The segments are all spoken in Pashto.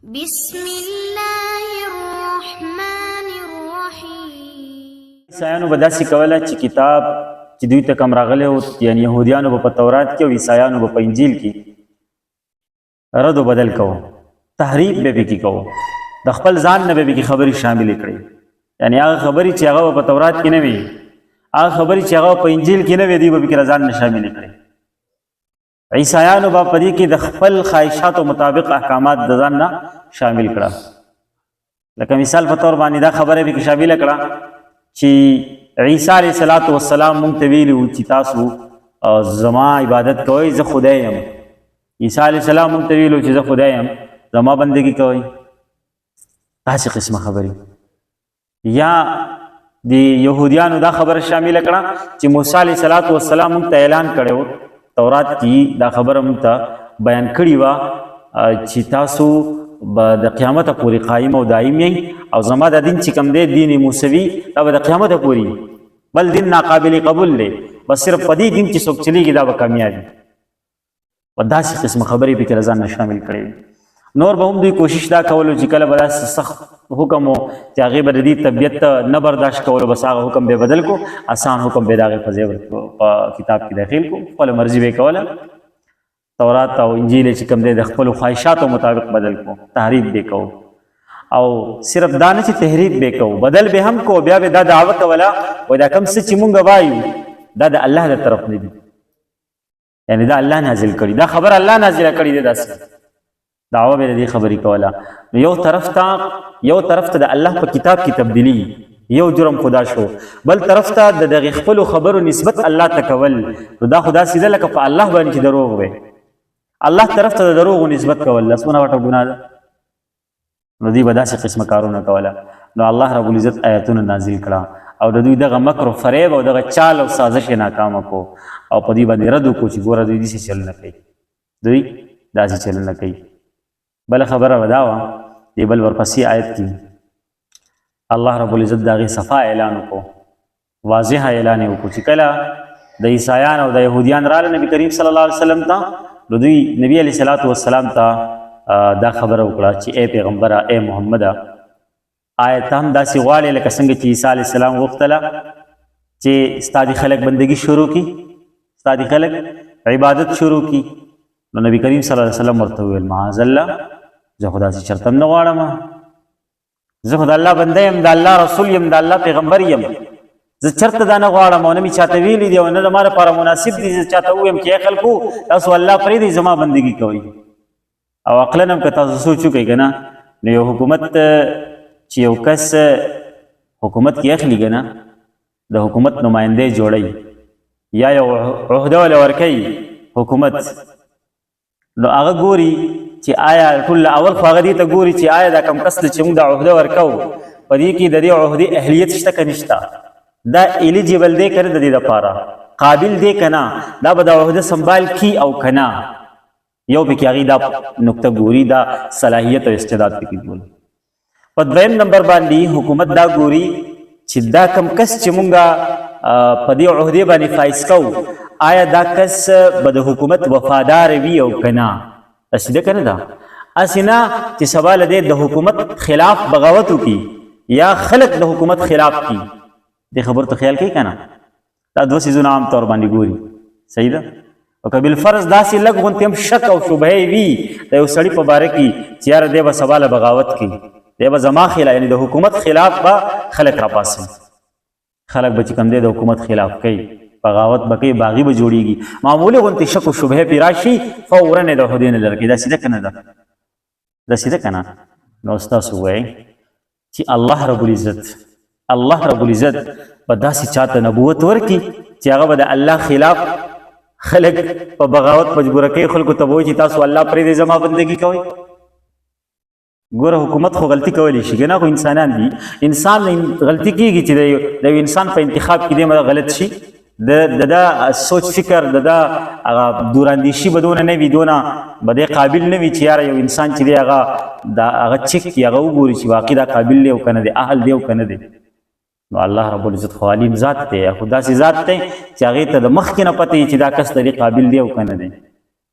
بسم الله الرحمن الرحیم. عیسایانو به داسې کوله چې کتاب چې دوی ته کوم راغلی و، یعنې یهودیانو به په تورات کې او عیسایانو به په انجیل کې رد و بدل کوو، تحریف به پکې کوو، د خپل ځان نه به پکې خبرې شاملې کړي. یعنې هغه خبرې چې هغه په تورات کې نه وي، هغه خبرې چې هغه په انجیل کې نه وي، دوی به پکې ځان نه شاملې کړي. عیسایانو به په دې کې د خپل خواهشاتو مطابق احکامات د ځان نه شامل کړه. لکه مثال په طور باندې دا خبره به کې شامل کړه چې عیسی علیه السلام مونږ ته ویلي وو چې تاسو زما عبادت کوئ، زه خدای یم. عیسی علیه السلام مونږ ته ویلو چې زه خدای یم، زما بندګي کوئ. داسې قسمه خبرې. یا د یهودیانو دا خبره شامل کړه چې موسی علیه السلام مونږ ته اعلان کړی و، تورات کې دا خبره مونږ ته بیان کړې وه چې تاسو به د قیامته پورې قایم او دایم یې، او زما د دین چې کوم دی دین موسوي دا به د قیامته پورې، بل دین ناقابل قبول دی، بس صرف په دې دین چې څوک چلیږي دا به کامیابي. په داسې قسم خبرې پکې ځان نه شامل کړی. نور به هم دوی کوشش دا کولو چې کله به داسې سخت حکم و چې هغې به د دې طبیعت نه برداشت کولو، بس هغه حکم به بدل کو، آسان حکم به د هغې په ځای په کتاب کې داخل کو، خپله مرضي به یې کوله. تورات او انجیل چې کوم دی د خپلو خواهشاتو مطابق بدل کو، تحریف به کو، او صرف دا نه چې تحریف به کو، بدل به هم کو. بیا به دا دعوه کوله وایي دا کوم څه چې مونږ وایو دا د الله د طرف نه دي، یعنې دا الله نازل کړي، دا خبر الله نازله کړي دی. داسې دعوه به د دې خبرې کوله. نو یو طرف ته د الله په کتاب کې تبدیلي، یو جرم خدا شو، بل طرف ته د دغې خپلو خبرو نسبت الله ته کول، نو دا خو داسې ده لکه په الله باندې چې دروغ وی، الله طرف ته د دروغو نسبت کول لسمونه وټه ګناه ده. نو دوی به داسې قسمه کارونه کوله. نو الله رب العزت آیتونه نازل کړه او د دوی دغه مکر و فریب او دغه چال او سازش یې ناکامه کو، او په دوی باندې رد وکړو چې ګوره دوی داسې چلونه کوي، دوی داسې چلونه کوي. بله خبره به دا وه، دې بل ورپسې آیت کې الله رب العزت د هغې صفا اعلان وکړو، واضح اعلان یې وکړو چې کله د عیسایان او د یهودیان راله نبي کریم صلی الله علیه وسلم ته، نو دوی نبی علیه السلام ته دا خبره وکړه چې ای پیغمبره، ای محمده، آیا ته هم داسې غواړې لکه څنګه چې عیسی علیه السلام غوښتله چې ستا د خلک بندګي شروع کړي، ستا د خلک عبادت شروع کړي؟ نو نبی کریم صلی الله علیه وسلم ورته وویل معاذ الله، زه خو داسې چرته هم نه غواړم، زه خو د الله بنده یم، د الله رسول یم، د الله پیغمبر یم، زه چرته دا نه غواړم او نه مې چاته ویلي دي او نه زما لپاره مناسب دي زه چاته ووایم چې ای خلکو تاسو الله پرېږدئ زما بندګي کوئ. او عقلا هم که تاسو سوچ وکئ که نه، نو یو حکومت چې یو کس حکومت کې اخلي که نه، د حکومت نماینده جوړی یا یو عهده وله ورکوي حکومت، نو هغه ګوري چې آیا ټول اول خو هغه دې ته ګوري چې آیا دا کم کس چې موږ دا عهده ورکوو په دې کې د دې عهدې اهلیت شته که نشته، دا ایلیجیبل دی که نه د دې دپاره، قابل دی که نه، دا به دا عهده سنبال کی او که نه. یو پکې هغې دا نقطه ګوري، دا صلاحیت او استعداد پکې ګوري. په دویم نمبر باندې حکومت دا ګوري چې دا کم کس چې مونږ په دې عهدې باندې فایز کوو، آیا دا کس به د حکومت وفادار وي او که نه. داسې ده که نه ده؟ هسې نه چې سبا له دې د حکومت خلاف بغاوت وکړي یا خلک د حکومت خلاف کړي. دې خبرو ته خیال کوي که نه؟ دا دوه څیزونه عام طور باندې ګوري. صحیح ده؟ او که بالفرض داسې لږ غوندې هم شک او شبهې وي د یو سړي په باره کې چې یاره دی به سبا له بغاوت کوي، دی به زما خلاف، یعنې د حکومت خلاف به خلک راپاڅوي، خلک به چې کوم دی د حکومت خلاف کوي، بغاوت به کوي، باغي به جوړېږي، معمولي غوندې شک و شبهې پرې راشي، فورا یې د عهدې نه لرې کوي. داسې ده که نه ده؟ داسې ده که نه؟ نو ستاسو وایي چې الله رب العزت به داسې چاته نبوت ورکړي چې هغه به د الله خلاف خلک په بغاوت مجبوره کوي، خلکو ته به وایي چې تاسو الله پرېږدئ زما بندګي کوئ. ګوره حکومت خو غلطي کولی شي که نه، خو انسانان دي، انسان غلطي کېږي چې د یو انسان په انتخاب کې دی غلط شي، د دا سوچ فکر د دا هغه دوراندیشي به دونه نه وي، دونه به دی قابل نه وي چې یاره یو انسان چې دی هغه چک کړي، هغه وګوري چې واقعي دا قابل دی او که نه دی، اهل دی او که نه دی. نو الله رب العزت خو علیم ذات دی، خو داسې ذات دی چې هغې ته د مخکې نه پته چې دا کس د دې قابل دی او که نه دی.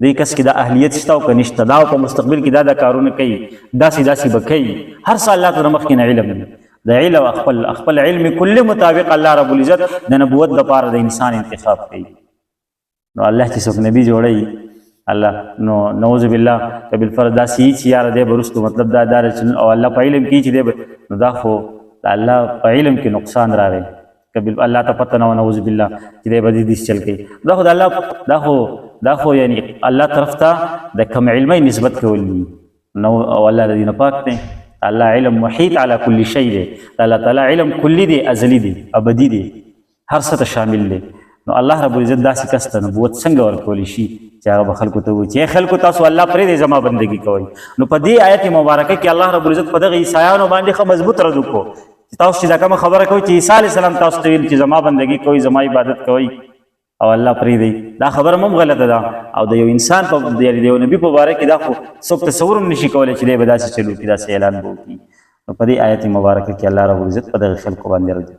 دې کس کې دا اهلیت شته او که نشته، دا په مستقبل کې دا کارونه کوي، داسې به کوي. هر څه الله ته د مخکې نه علم دی. د علم خپل علم کل مطابق الله رب العزت د نبوت دپاره د انسان انتخاب کوي. نو الله چې څوک نبي جوړوي الله نو نعوذ بالله که بالفرض داسې وي چې یاره دی به وروستو مطلب دا او الله په علم کې چې دی نو دا خو د الله په علم کې نقصان راغی. که الله ته پته نه وه نعوذ بالله چې دی به داسې چل کوي. دا خو د الله دا خو یعنی الله طرف ته د کم علمۍ نسبت کول دي. نو او الله د دې نه پاک دی. الله علم محیط علی کل شی دی. الله تعالی علم کلی دی، ازلی دی، ابدي دی، هر څه ته شامل دی. نو الله رب العزت داسې کس ته نبوت څنګه ورکولی شي چې هغه به خلکو ته وایي چې خلکو تاسو الله پرېږدئ زما بندګي کوئ. نو په دې آیت مبارکه کې الله رب العزت په دغه عیسایانو باندې ښه مضبوط رد وکړو چې تاسو چې دا کومه خبره کوئ چې عیسی علیه السلام تاسو ته ویل چې زما بندګي کوئ، زما عبادت کوئ او الله پرېږدئ، دا خبره هم غلطه ده. او د یو انسان په یعنې د یو نبي په باره کې دا خو څوک تصور هم نشي کولی چې دی به داسې چل وکړي، داسې اعلان به وکړي. نو په دې آیت مبارکه کې الله رب العزت په دغه خلکو باندې رد